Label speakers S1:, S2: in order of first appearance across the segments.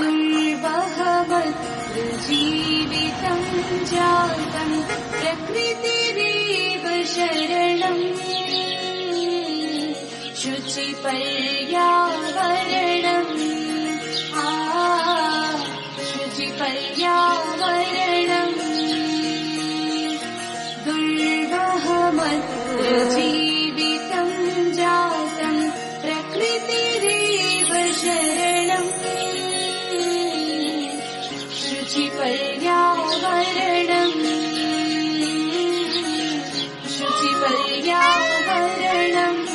S1: दुर्वहमत्र जीवितं जातं प्रकृतिरेव शरणम् शुचिपर्यावरणम् शुचिपर्यावरणम् दुर्वहमत्र जीवितं जातं प्रकृतिरेव शरणम् शुचिपर्यावरणम् शुचिपर्यावरणम्।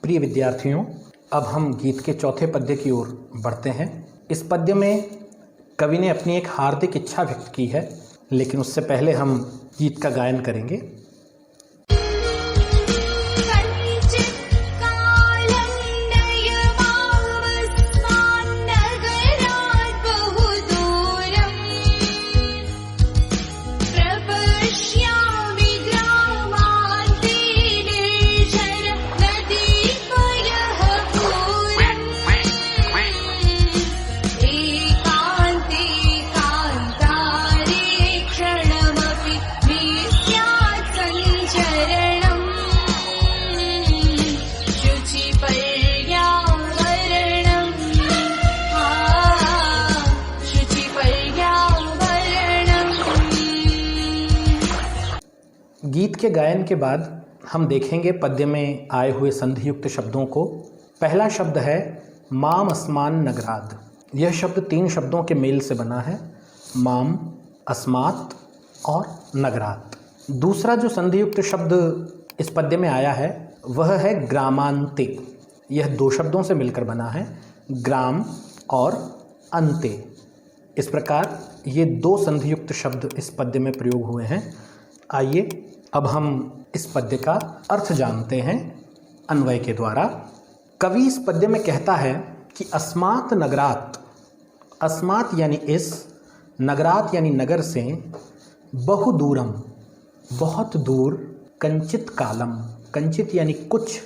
S2: प्रिय विद्यार्थियों, अब हम गीत के चौथे पद्य की ओर बढ़ते हैं। इस पद्य में कवि ने अपनी एक हार्दिक इच्छा व्यक्त की है, लेकिन उससे पहले हम गीत का गायन करेंगे। गीत के गायन के बाद हम देखेंगे पद्य में आए हुए संधियुक्त शब्दों को। पहला शब्द है माम अस्मान नगराद। यह शब्द 3 शब्दों के मेल से बना है, माम, अस्मात् और नगरात। दूसरा जो संधियुक्त शब्द इस पद्य में आया है वह है ग्रामांते। यह 2 शब्दों से मिलकर बना है, ग्राम और अंते। इस प्रकार ये 2 संधियुक्त शब्द इस पद्य में प्रयोग हुए हैं। आइए अब हम इस पद्य का अर्थ जानते हैं अन्वय के द्वारा। कवि इस पद्य में कहता है कि अस्मात् नगरात्, अस्मात् यानी इस, नगरात् यानी नगर से, बहु दूरम बहुत दूर, कंचित कालम, कंचित यानी कुछ,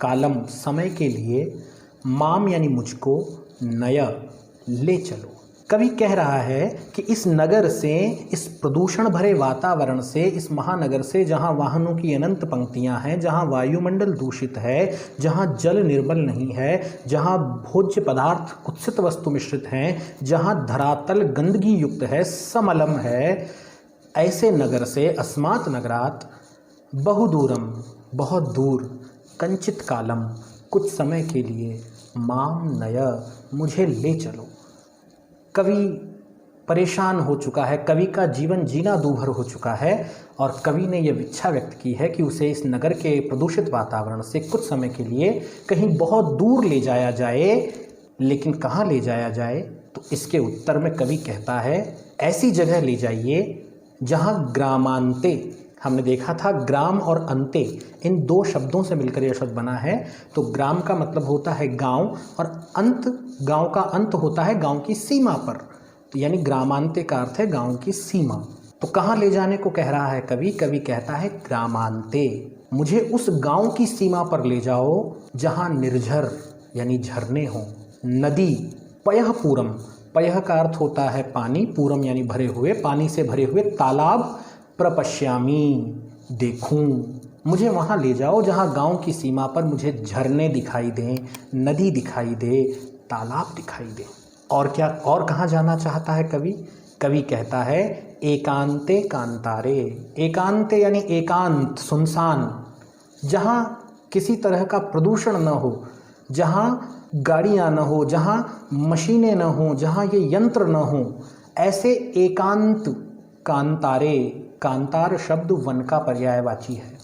S2: कालम समय के लिए, माम यानी मुझको, नय ले चलो। कवि कह रहा है कि इस नगर से, इस प्रदूषण भरे वातावरण से, इस महानगर से, जहाँ वाहनों की अनंत पंक्तियाँ हैं, जहाँ वायुमंडल दूषित है, जहाँ जल निर्मल नहीं है, जहाँ भोज्य पदार्थ कुत्सित वस्तु मिश्रित हैं, जहाँ धरातल गंदगी युक्त है, समलम है, ऐसे नगर से अस्मात् नगरात् बहुदूरम बहुत दूर, कंचित कालम कुछ समय के लिए, माम नय मुझे ले चलो। कवि परेशान हो चुका है, कवि का जीवन जीना दूभर हो चुका है और कवि ने यह इच्छा व्यक्त की है कि उसे इस नगर के प्रदूषित वातावरण से कुछ समय के लिए कहीं बहुत दूर ले जाया जाए। लेकिन कहाँ ले जाया जाए? तो इसके उत्तर में कवि कहता है ऐसी जगह ले जाइए जहाँ ग्रामांते, हमने देखा था ग्राम और अंते इन 2 शब्दों से मिलकर यह शब्द बना है। तो ग्राम का मतलब होता है गांव और अंत, गांव का अंत होता है गांव की सीमा पर, तो यानी ग्रामांते का अर्थ है गांव की सीमा। तो कहाँ ले जाने को कह रहा है कवि? कवि कहता है ग्रामांते, मुझे उस गांव की सीमा पर ले जाओ जहाँ निर्झर यानी झरने हों, नदी, पयः पूरम, पयः का अर्थ होता है पानी, पूरम यानी भरे हुए, पानी से भरे हुए तालाब, प्रपश्यामी देखूं, मुझे वहाँ ले जाओ जहाँ गांव की सीमा पर मुझे झरने दिखाई दें, नदी दिखाई दे, तालाब दिखाई दे। और क्या, और कहाँ जाना चाहता है कवि? कवि कहता है एकांते कांतारे। एकांते यानी एकांत, सुनसान, जहाँ किसी तरह का प्रदूषण न हो, जहाँ गाड़ियाँ न हो, जहाँ मशीनें न हो, जहाँ ये यंत्र न हो, ऐसे एकांत कांतारे। कांतार शब्द वन का पर्यायवाची है।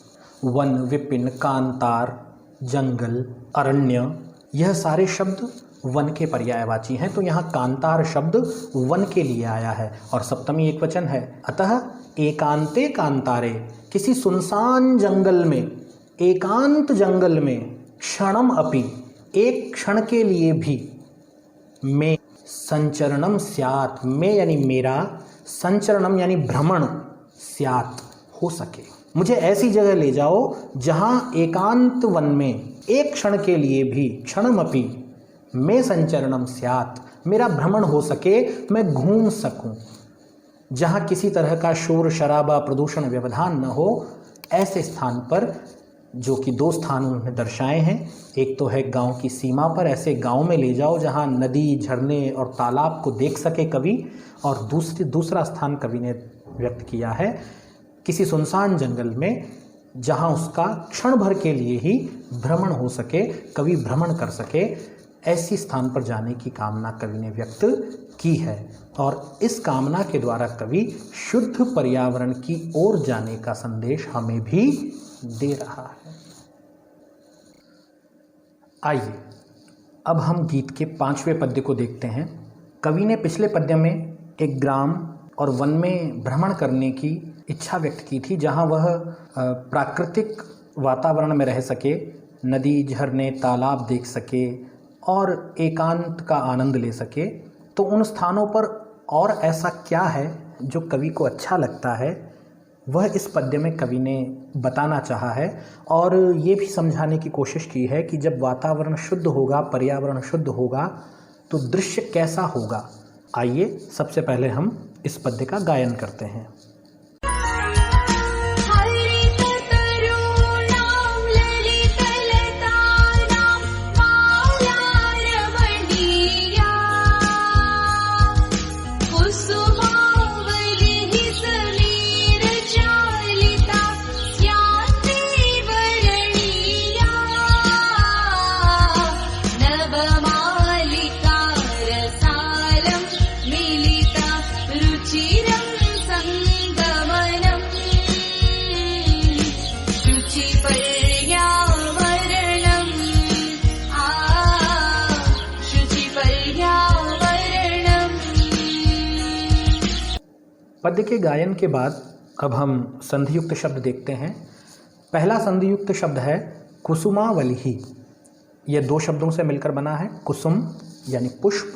S2: वन, विपिन, कांतार, जंगल, अरण्य, यह सारे शब्द वन के पर्यायवाची हैं। तो यहाँ कांतार शब्द वन के लिए आया है और सप्तमी एकवचन है। अतः एकांते कांतारे, किसी सुनसान जंगल में, एकांत जंगल में, क्षणम अपि, एक क्षण के लिए भी, में संचरणम स्यात्, में यानी मेरा, संचरणम यानी भ्रमण, स्यात् हो सके, मुझे ऐसी जगह ले जाओ जहाँ एकांत वन में एक क्षण के लिए भी, क्षणमपि, मैं संचरणम स्यात्, मेरा भ्रमण हो सके, मैं घूम सकूं, जहाँ किसी तरह का शोर शराबा प्रदूषण व्यवधान न हो, ऐसे स्थान पर, जो कि 2 स्थान उन्होंने दर्शाए हैं। एक तो है गांव की सीमा पर, ऐसे गांव में ले जाओ जहां नदी, झरने और तालाब को देख सके कवि, और दूसरा स्थान कवि ने व्यक्त किया है किसी सुनसान जंगल में, जहां उसका क्षण भर के लिए ही भ्रमण हो सके, कवि भ्रमण कर सके, ऐसी स्थान पर जाने की कामना कवि ने व्यक्त की है। और इस कामना के द्वारा कवि शुद्ध पर्यावरण की ओर जाने का संदेश हमें भी दे रहा है। आइए अब हम गीत के 5वें पद्य को देखते हैं। कवि ने पिछले पद्य में एक ग्राम और वन में भ्रमण करने की इच्छा व्यक्त की थी, जहां वह प्राकृतिक वातावरण में रह सके, नदी, झरने, तालाब देख सके और एकांत का आनंद ले सके। तो उन स्थानों पर और ऐसा क्या है जो कवि को अच्छा लगता है, वह इस पद्य में कवि ने बताना चाहा है, और ये भी समझाने की कोशिश की है कि जब वातावरण शुद्ध होगा, पर्यावरण शुद्ध होगा, तो दृश्य कैसा होगा। आइए सबसे पहले हम इस पद्य का गायन करते हैं। पद्य के गायन के बाद अब हम संधियुक्त शब्द देखते हैं। पहला संधियुक्त शब्द है कुसुमावलिः। यह 2 शब्दों से मिलकर बना है। कुसुम यानी पुष्प,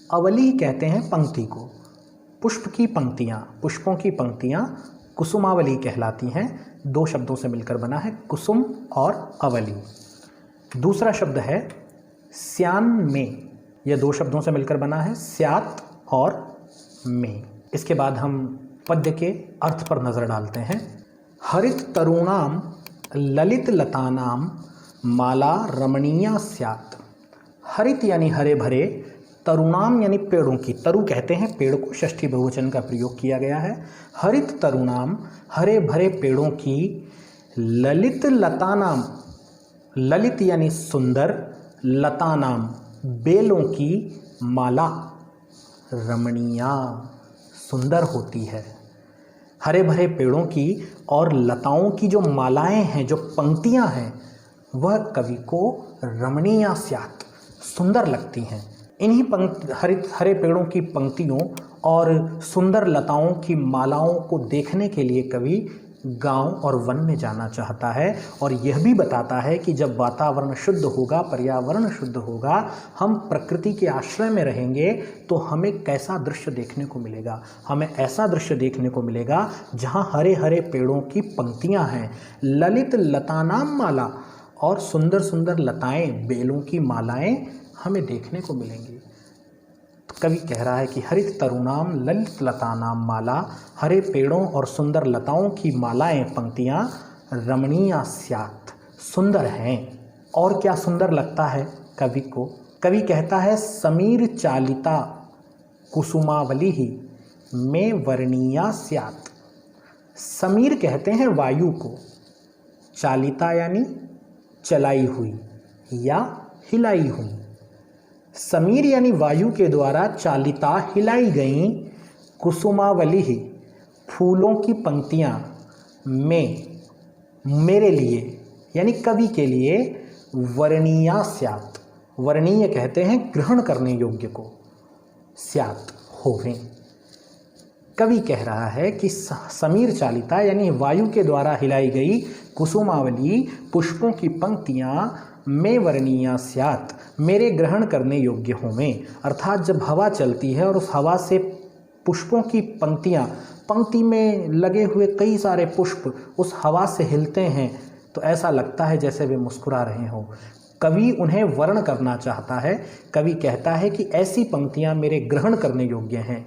S2: अवली कहते हैं पंक्ति को। पुष्प की पंक्तियाँ, पुष्पों की पंक्तियाँ कुसुमावली कहलाती हैं। 2 शब्दों से मिलकर बना है, कुसुम और अवली। दूसरा शब्द है स्यान में। यह 2 शब्दों से मिलकर बना है, स्यात् और में। इसके बाद हम पद्य के अर्थ पर नज़र डालते हैं। हरित तरुणाम ललित लतानाम माला रमणीया स्यात्। हरित यानी हरे भरे, तरुणाम यानी पेड़ों की, तरु कहते हैं पेड़ को, षष्ठी बहुवचन का प्रयोग किया गया है। हरित तरुणाम हरे भरे पेड़ों की, ललित लतानाम, ललित यानी सुंदर, लतानाम बेलों की माला, रमणीया सुंदर होती है। हरे भरे पेड़ों की और लताओं की जो मालाएं हैं, जो पंक्तियां हैं, वह कवि को रमणीया स्यात् सुंदर लगती हैं। इन्हीं हरे पेड़ों की पंक्तियों और सुंदर लताओं की मालाओं को देखने के लिए कवि गांव और वन में जाना चाहता है, और यह भी बताता है कि जब वातावरण शुद्ध होगा, पर्यावरण शुद्ध होगा, हम प्रकृति के आश्रय में रहेंगे, तो हमें कैसा दृश्य देखने को मिलेगा। हमें ऐसा दृश्य देखने को मिलेगा जहां हरे हरे पेड़ों की पंक्तियां हैं, ललित लतानाम माला, और सुंदर सुंदर लताएं, बेलों की मालाएं हमें देखने को मिलेंगी। कवि कह रहा है कि हरित तरुणाम ललित लतानाम माला, हरे पेड़ों और सुंदर लताओं की मालाएं, पंक्तियां रमणीया स्यात् सुंदर हैं। और क्या सुंदर लगता है कवि को? कवि कहता है समीर चालिता कुसुमावलिः में वर्णीया स्यात्। समीर कहते हैं वायु को, चालिता यानी चलाई हुई या हिलाई हुई। समीर यानी वायु के द्वारा चालिता, हिलाई गई, कुसुमावलिः फूलों की पंक्तियां में, मेरे लिए यानी कवि के लिए, वर्णीया स्यात्, वर्णीय कहते हैं ग्रहण करने योग्य को, स्यात् होवें। कवि कह रहा है कि समीर चालिता यानी वायु के द्वारा हिलाई गई कुसुमावली पुष्पों की पंक्तियां में वर्णीया स्यात् मेरे ग्रहण करने योग्य होवें। अर्थात जब हवा चलती है और उस हवा से पुष्पों की पंक्तियां, पंक्ति में लगे हुए कई सारे पुष्प उस हवा से हिलते हैं, तो ऐसा लगता है जैसे वे मुस्कुरा रहे हों। कवि उन्हें वर्ण करना चाहता है। कवि कहता है कि ऐसी पंक्तियां मेरे ग्रहण करने योग्य हैं।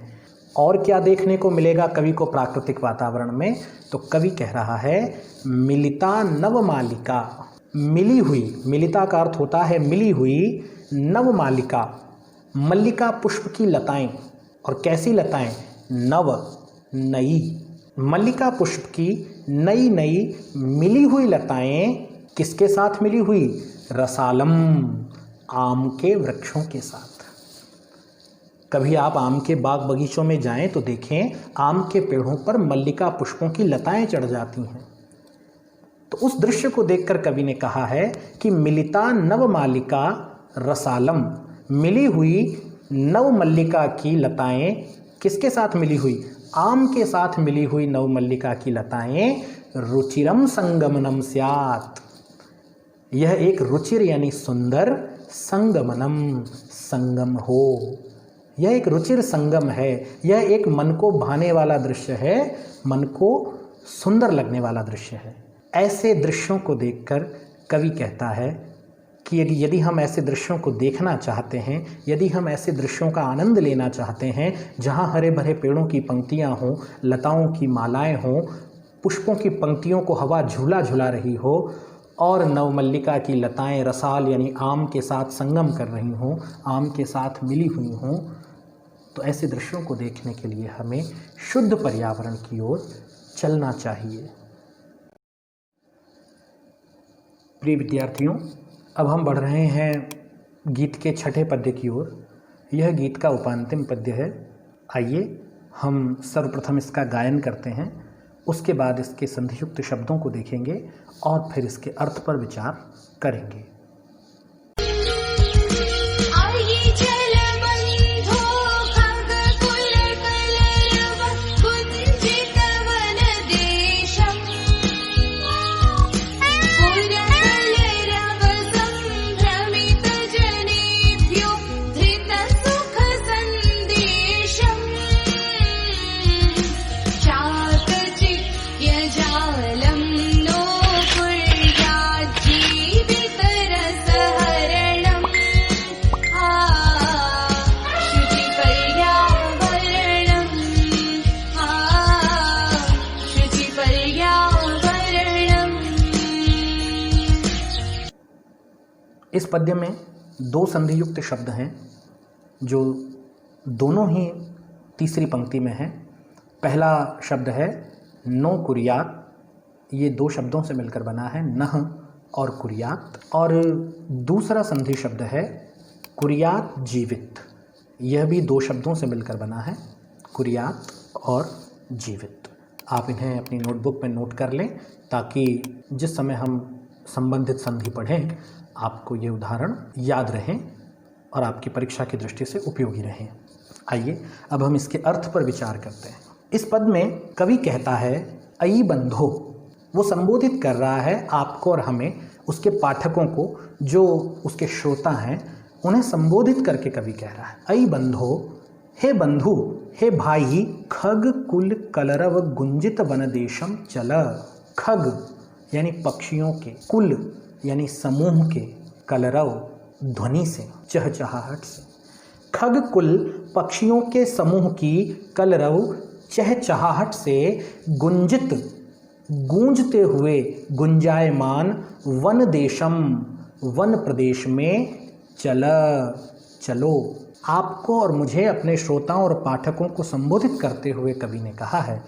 S2: और क्या देखने को मिलेगा कवि को प्राकृतिक वातावरण में? तो कवि कह रहा है मिलिता नवमालिका, मिली हुई, मिलिता का अर्थ होता है मिली हुई, नवमालिका, मल्लिका पुष्प की लताएं। और कैसी लताएं? नव, नई, मल्लिका पुष्प की नई नई मिली हुई लताएं किसके साथ मिली हुई? रसालम, आम के वृक्षों के साथ। कभी आप आम के बाग बगीचों में जाएं तो देखें आम के पेड़ों पर मल्लिका पुष्पों की लताएं चढ़ जाती हैं। तो उस दृश्य को देखकर कवि ने कहा है कि मिलिता नवमालिका रसालम, मिली हुई नव मल्लिका की लताएं किसके साथ मिली हुई? आम के साथ मिली हुई नव मल्लिका की लताएं रुचिरम संगमनम स्यात्। यह एक रुचिर यानी सुंदर, संगमनम संगम हो। यह एक रुचिर संगम है। यह एक मन को भाने वाला दृश्य है, मन को सुंदर लगने वाला दृश्य है। ऐसे दृश्यों को देखकर कवि कहता है कि यदि हम ऐसे दृश्यों को देखना चाहते हैं, यदि हम ऐसे दृश्यों का आनंद लेना चाहते हैं जहाँ हरे भरे पेड़ों की पंक्तियाँ हों, लताओं की मालाएं हों, पुष्पों की पंक्तियों को हवा झूला झुला रही हो और नवमल्लिका की लताएं रसाल यानी आम के साथ संगम कर रही हों, आम के साथ मिली हुई हों, तो ऐसे दृश्यों को देखने के लिए हमें शुद्ध पर्यावरण की ओर चलना चाहिए। प्रिय विद्यार्थियों, अब हम बढ़ रहे हैं गीत के छठे पद्य की ओर। यह गीत का उपांतिम पद्य है। आइए हम सर्वप्रथम इसका गायन करते हैं, उसके बाद इसके संधियुक्त शब्दों को देखेंगे और फिर इसके अर्थ पर विचार करेंगे। इस पद्य में दो संधियुक्त शब्द हैं जो दोनों ही तीसरी पंक्ति में हैं। पहला शब्द है नो कुर्यात, ये दो शब्दों से मिलकर बना है, नह और कुर्यात। और दूसरा संधि शब्द है कुर्यात जीवित, यह भी दो शब्दों से मिलकर बना है, कुर्यात और जीवित। आप इन्हें अपनी नोटबुक में नोट कर लें ताकि जिस समय हम संबंधित संधि पढ़ें आपको ये उदाहरण याद रहें और आपकी परीक्षा की दृष्टि से उपयोगी रहें। आइए अब हम इसके अर्थ पर विचार करते हैं। इस पद में कवि कहता है अयि बंधो, वो संबोधित कर रहा है आपको और हमें, उसके पाठकों को, जो उसके श्रोता हैं उन्हें संबोधित करके कवि कह रहा है अयि बंधो, हे बंधु, हे भाई, खग कुल कलरव गुंजित वन देशम चल। खग यानी पक्षियों के, कुल यानी समूह के, कलरव ध्वनि से, चहचहाहट से, खग कुल पक्षियों के समूह की कलरव चहचहाहट से गुंजित, गूंजते हुए, गुंजायमान, वन देशम, वन प्रदेश में चलो। आपको और मुझे, अपने श्रोताओं और पाठकों को संबोधित करते हुए कवि ने कहा है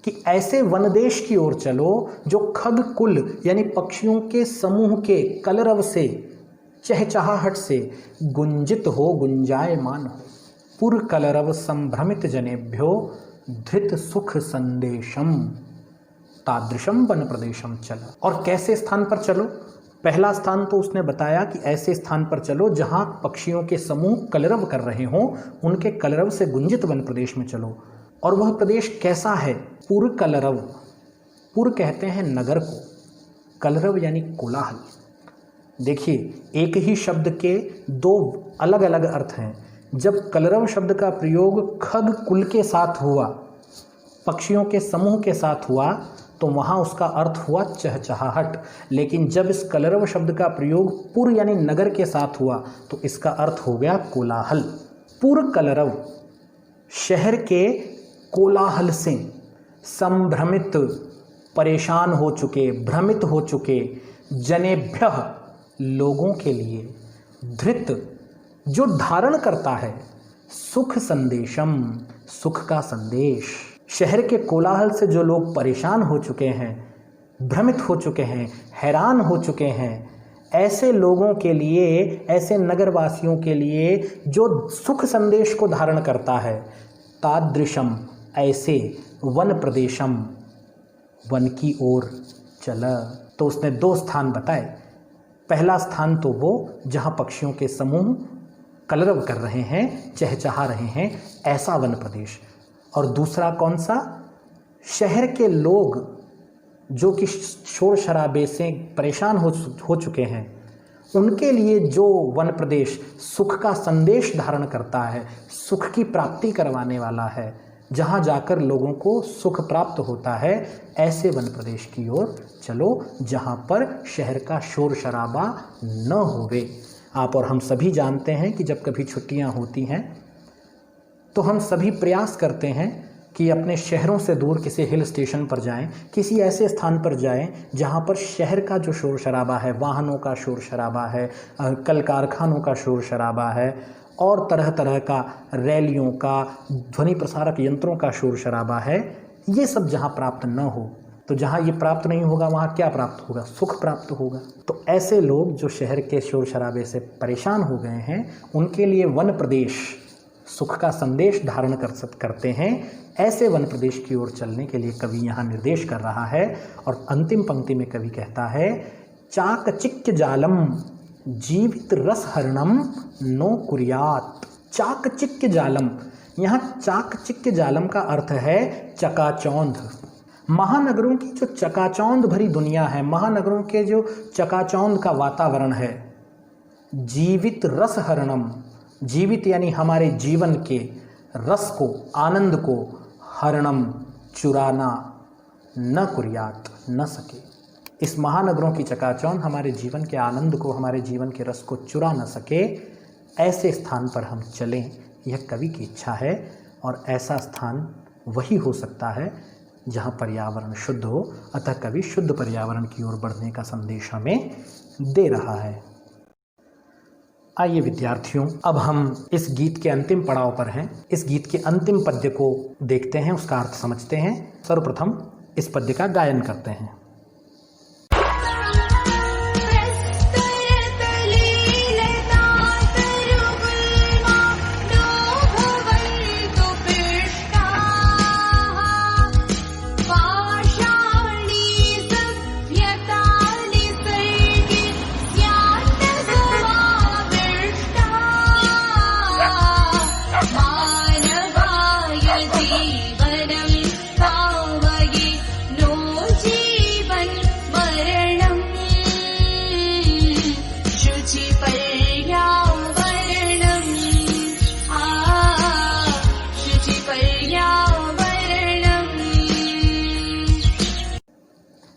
S2: कि ऐसे वनदेश की ओर चलो जो खग कुल यानी पक्षियों के समूह के कलरव से, चहचहाहट से गुंजित हो, गुंजायमान हो। पुर कलरव संभ्रमित जनेभ्यो धृत सुख संदेशम तादृशम वन प्रदेशम चल। और कैसे स्थान पर चलो? पहला स्थान तो उसने बताया कि ऐसे स्थान पर चलो जहां पक्षियों के समूह कलरव कर रहे हों, उनके कलरव से गुंजित वन प्रदेश में चलो। और वह प्रदेश कैसा है? पुर कलरव, पुर कहते हैं नगर को, कलरव यानी कोलाहल। देखिए, एक ही शब्द के दो अलग अलग अर्थ हैं। जब कलरव शब्द का प्रयोग खग कुल के साथ हुआ, पक्षियों के समूह के साथ हुआ, तो वहाँ उसका अर्थ हुआ चहचहाहट। लेकिन जब इस कलरव शब्द का प्रयोग पुर यानी नगर के साथ हुआ तो इसका अर्थ हो गया कोलाहल। पुर कलरव, शहर के कोलाहल से संभ्रमित, परेशान हो चुके, भ्रमित हो चुके, जनेभ्यः लोगों के लिए, धृत जो धारण करता है, सुख संदेशम सुख का संदेश। शहर के कोलाहल से जो लोग परेशान हो चुके हैं, भ्रमित हो चुके हैं, हैरान हो चुके हैं, ऐसे लोगों के लिए, ऐसे नगरवासियों के लिए जो सुख संदेश को धारण करता है, तादृशम ऐसे वन प्रदेशम वन की ओर चला। तो उसने 2 स्थान बताए। पहला स्थान तो वो जहाँ पक्षियों के समूह कलरव कर रहे हैं, चहचहा रहे हैं, ऐसा वन प्रदेश। और दूसरा कौन सा? शहर के लोग जो कि शोर शराबे से परेशान हो चुके हैं, उनके लिए जो वन प्रदेश सुख का संदेश धारण करता है, सुख की प्राप्ति करवाने वाला है, जहाँ जाकर लोगों को सुख प्राप्त होता है, ऐसे वन प्रदेश की ओर चलो जहाँ पर शहर का शोर शराबा न होवे। आप और हम सभी जानते हैं कि जब कभी छुट्टियाँ होती हैं तो हम सभी प्रयास करते हैं कि अपने शहरों से दूर किसी हिल स्टेशन पर जाएं, किसी ऐसे स्थान पर जाएं जहां पर शहर का जो शोर शराबा है, वाहनों का शोर शराबा है, कल कारखानों का शोर शराबा है और तरह तरह का रैलियों का, ध्वनि प्रसारक यंत्रों का शोर शराबा है, ये सब जहां प्राप्त न हो, तो जहाँ ये प्राप्त नहीं होगा वहाँ क्या प्राप्त होगा? सुख प्राप्त होगा। तो ऐसे लोग जो शहर के शोर शराबे से परेशान हो गए हैं, उनके लिए वन प्रदेश सुख का संदेश धारण करते हैं। ऐसे वन प्रदेश की ओर चलने के लिए कवि यहाँ निर्देश कर रहा है। और अंतिम पंक्ति में कवि कहता है, चाकचिक्य जालम जीवित रस हरणम नो कुर्यात। चाकचिक्य जालम, यहाँ चाकचिक्य जालम का अर्थ है चकाचौंध। महानगरों की जो चकाचौंध भरी दुनिया है, महानगरों के जो चकाचौंध का वातावरण है, जीवित रस हरणम, जीवित यानी हमारे जीवन के रस को, आनंद को, हरणम चुराना, न कुर्यात, न सके। इस महानगरों की चकाचौंध हमारे जीवन के आनंद को, हमारे जीवन के रस को चुरा न सके, ऐसे स्थान पर हम चलें, यह कवि की इच्छा है। और ऐसा स्थान वही हो सकता है जहाँ पर्यावरण शुद्ध हो। अतः कवि शुद्ध पर्यावरण की ओर बढ़ने का संदेश हमें दे रहा है। आइए विद्यार्थियों, अब हम इस गीत के अंतिम पड़ाव पर हैं। इस गीत के अंतिम पद्य को देखते हैं, उसका अर्थ समझते हैं। सर्वप्रथम इस पद्य का गायन करते हैं।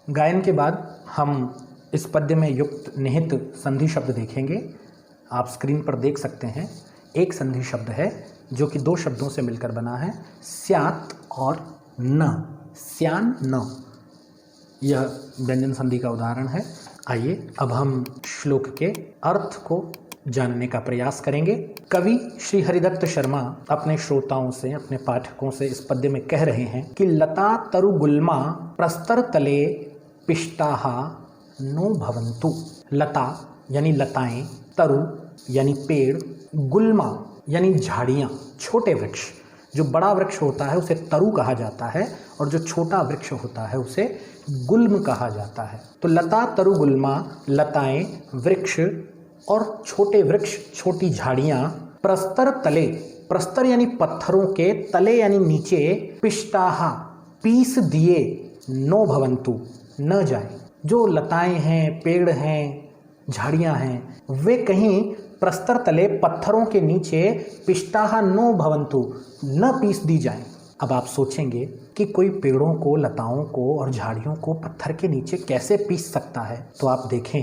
S2: गायन के बाद हम इस पद्य में युक्त निहित संधि शब्द देखेंगे। आप स्क्रीन पर देख सकते हैं, एक संधि शब्द है जो कि 2 शब्दों से मिलकर बना है, स्यात् और न, स्यान न, यह व्यंजन संधि का उदाहरण है। आइए अब हम श्लोक के अर्थ को जानने का प्रयास करेंगे। कवि श्री हरिदत्त शर्मा अपने श्रोताओं से, अपने पाठकों से इस पद्य में कह रहे हैं कि लता तरु गुल्मा प्रस्तर तले पिष्टाहा नो भवन्तु। लता यानी लताएं, तरु यानी पेड़, गुल्मा यानी झाड़ियाँ, छोटे वृक्ष। जो बड़ा वृक्ष होता है उसे तरु कहा जाता है और जो छोटा वृक्ष होता है उसे गुल्म कहा जाता है। तो लता तरु गुल्मा, लताएं, वृक्ष और छोटे वृक्ष, छोटी झाड़ियाँ, प्रस्तर तले, प्रस्तर यानी पत्थरों के, तले यानी नीचे, पिष्टाहा पीस दिए, नो भवन्तु न जाए। जो लताएं हैं, पेड़ हैं, झाड़ियाँ हैं, वे कहीं प्रस्तर तले पत्थरों के नीचे पिष्टाहा नो भवन्तु न पीस दी जाएं। अब आप सोचेंगे कि कि कोई पेड़ों को, लताओं को और झाड़ियों को पत्थर के नीचे कैसे पीस सकता है, तो आप देखें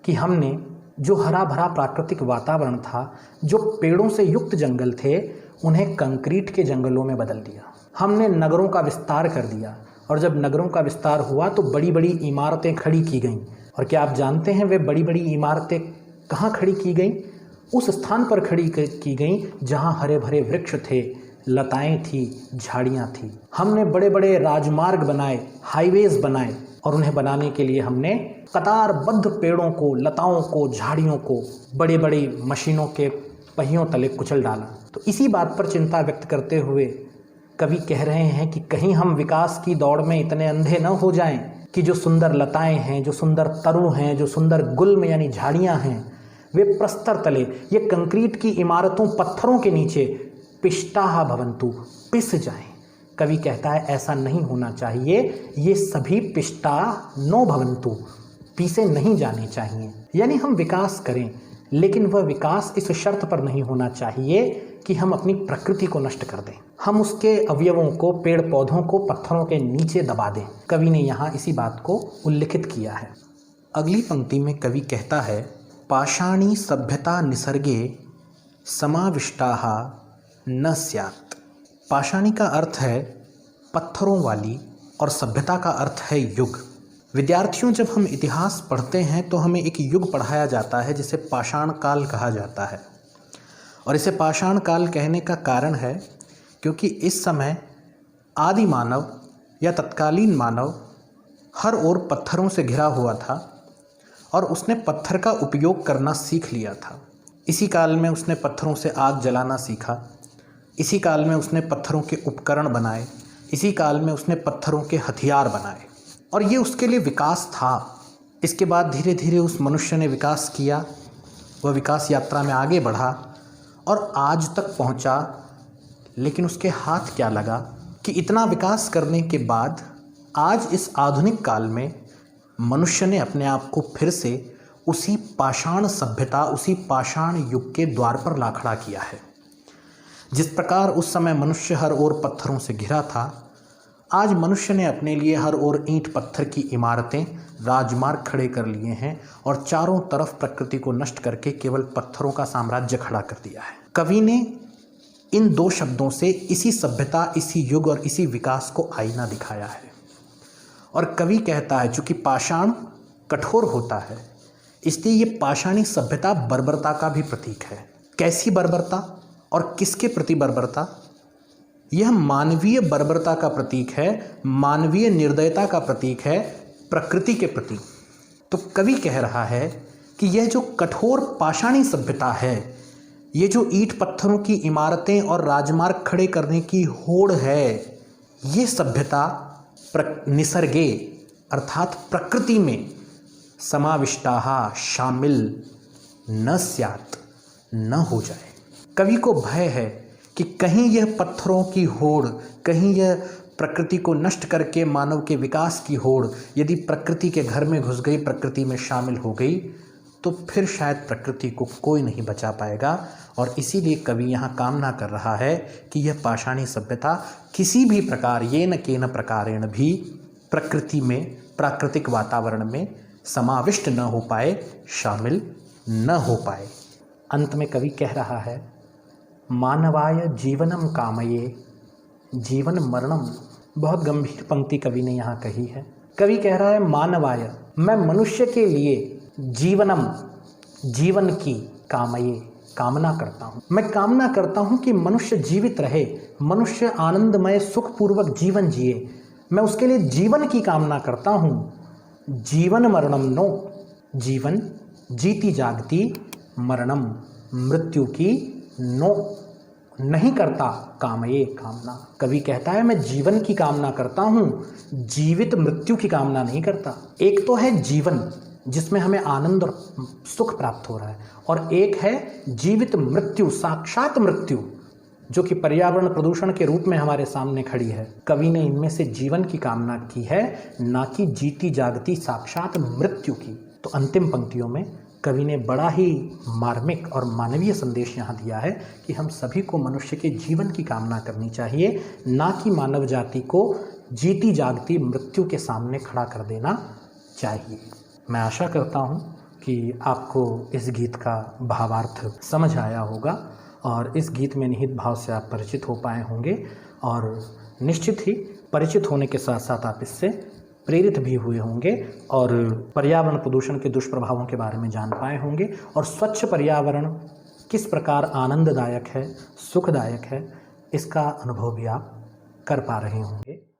S2: कि हमने जो हरा भरा प्राकृतिक वातावरण था, जो पेड़ों से युक्त जंगल थे, उन्हें कंक्रीट के जंगलों में बदल दिया। हमने नगरों का विस्तार कर दिया, और जब नगरों का विस्तार हुआ तो बड़ी बड़ी इमारतें खड़ी की गईं। और क्या आप जानते हैं वे बड़ी बड़ी इमारतें कहाँ खड़ी की गईं? उस स्थान पर खड़ी की गईं जहाँ हरे भरे वृक्ष थे, लताएं थी, झाड़ियाँ थी। हमने बड़े बड़े राजमार्ग बनाए, हाईवेज बनाए, और उन्हें बनाने के लिए हमने कतारबद्ध पेड़ों को, लताओं को, झाड़ियों को बड़ी बड़ी मशीनों के पहियों तले कुचल डाला। तो इसी बात पर चिंता व्यक्त करते हुए कवि कह रहे हैं कि कहीं हम विकास की दौड़ में इतने अंधे न हो जाएं कि जो सुंदर लताएं हैं, जो सुंदर तरु हैं, जो सुंदर गुल्म यानी झाड़ियां हैं, वे प्रस्तर तले, ये कंक्रीट की इमारतों, पत्थरों के नीचे पिष्टाः भवन्तु, पिस जाएं। कवि कहता है ऐसा नहीं होना चाहिए, ये सभी पिष्टा नो भवन्तु, पीसे नहीं जाने चाहिए। यानी हम विकास करें, लेकिन वह विकास इस शर्त पर नहीं होना चाहिए कि हम अपनी प्रकृति को नष्ट कर दें, हम उसके अवयवों को, पेड़ पौधों को पत्थरों के नीचे दबा दें। कवि ने यहाँ इसी बात को उल्लिखित किया है। अगली पंक्ति में कवि कहता है, पाषाणी सभ्यता निसर्गे समाविष्टाः न स्यात्। पाषाणी का अर्थ है पत्थरों वाली और सभ्यता का अर्थ है युग। विद्यार्थियों, जब हम इतिहास पढ़ते हैं तो हमें एक युग पढ़ाया जाता है जिसे पाषाण काल कहा जाता है। और इसे पाषाण काल कहने का कारण है क्योंकि इस समय आदि मानव या तत्कालीन मानव हर ओर पत्थरों से घिरा हुआ था और उसने पत्थर का उपयोग करना सीख लिया था। इसी काल में उसने पत्थरों से आग जलाना सीखा, इसी काल में उसने पत्थरों के उपकरण बनाए, इसी काल में उसने पत्थरों के हथियार बनाए, और ये उसके लिए विकास था। इसके बाद धीरे धीरे उस मनुष्य ने विकास किया, वह विकास यात्रा में आगे बढ़ा और आज तक पहुंचा। लेकिन उसके हाथ क्या लगा कि इतना विकास करने के बाद आज इस आधुनिक काल में मनुष्य ने अपने आप को फिर से उसी पाषाण सभ्यता, उसी पाषाण युग के द्वार पर ला खड़ा किया है। जिस प्रकार उस समय मनुष्य हर ओर पत्थरों से घिरा था, आज मनुष्य ने अपने लिए हर ओर ईंट पत्थर की इमारतें, राजमार्ग खड़े कर लिए हैं और चारों तरफ प्रकृति को नष्ट करके केवल पत्थरों का साम्राज्य खड़ा कर दिया है। कवि ने इन दो शब्दों से इसी सभ्यता, इसी युग और इसी विकास को आईना दिखाया है। और कवि कहता है चूंकि पाषाण कठोर होता है, इसलिए ये पाषाणी सभ्यता बर्बरता का भी प्रतीक है। कैसी बर्बरता और किसके प्रति बर्बरता? यह मानवीय बर्बरता का प्रतीक है, मानवीय निर्दयता का प्रतीक है, प्रकृति के प्रति। तो कवि कह रहा है कि यह जो कठोर पाषाणी सभ्यता है, ये जो ईंट पत्थरों की इमारतें और राजमार्ग खड़े करने की होड़ है, ये सभ्यता निसर्गे अर्थात प्रकृति में समाविष्टाः शामिल न स्यात्, न हो जाए। कवि को भय है कि कहीं यह पत्थरों की होड़, कहीं यह प्रकृति को नष्ट करके मानव के विकास की होड़ यदि प्रकृति के घर में घुस गई, प्रकृति में शामिल हो गई, तो फिर शायद प्रकृति को कोई नहीं बचा पाएगा। और इसीलिए कवि यहाँ कामना कर रहा है कि यह पाषाणी सभ्यता किसी भी प्रकार, येन केन प्रकारेण भी प्रकृति में, प्राकृतिक वातावरण में समाविष्ट न हो पाए, शामिल न हो पाए। अंत में कवि कह रहा है, मानवाय जीवनम कामये जीवन मरणम। बहुत गंभीर पंक्ति कवि ने यहाँ कही है। कवि कह रहा है मानवाय, मैं मनुष्य के लिए जीवनम, जीवन की, कामये, कामना करता हूँ। मैं कामना करता हूँ कि मनुष्य जीवित रहे, मनुष्य आनंदमय सुखपूर्वक जीवन जिए। मैं उसके लिए जीवन की कामना करता हूँ। जीवन मरणम नो, जीवन जीती जागती, मरणम मृत्यु की नो नहीं करता, कामये, कामना। कवि कहता है मैं जीवन की कामना करता हूँ, जीवित मृत्यु की कामना नहीं करता। एक तो है जीवन जिसमें हमें आनंद और सुख प्राप्त हो रहा है, और एक है जीवित मृत्यु, साक्षात मृत्यु, जो कि पर्यावरण प्रदूषण के रूप में हमारे सामने खड़ी है। कवि ने इनमें से जीवन की कामना की है, ना कि जीती जागती साक्षात मृत्यु की। तो अंतिम पंक्तियों में कवि ने बड़ा ही मार्मिक और मानवीय संदेश यहाँ दिया है कि हम सभी को मनुष्य के जीवन की कामना करनी चाहिए, ना कि मानव जाति को जीती जागती मृत्यु के सामने खड़ा कर देना चाहिए। मैं आशा करता हूँ कि आपको इस गीत का भावार्थ समझ आया होगा और इस गीत में निहित भाव से आप परिचित हो पाए होंगे और निश्चित ही परिचित होने के साथ साथ आप इससे प्रेरित भी हुए होंगे और पर्यावरण प्रदूषण के दुष्प्रभावों के बारे में जान पाए होंगे और स्वच्छ पर्यावरण किस प्रकार आनंददायक है, सुखदायक है, इसका अनुभव भी आप कर पा रहे होंगे।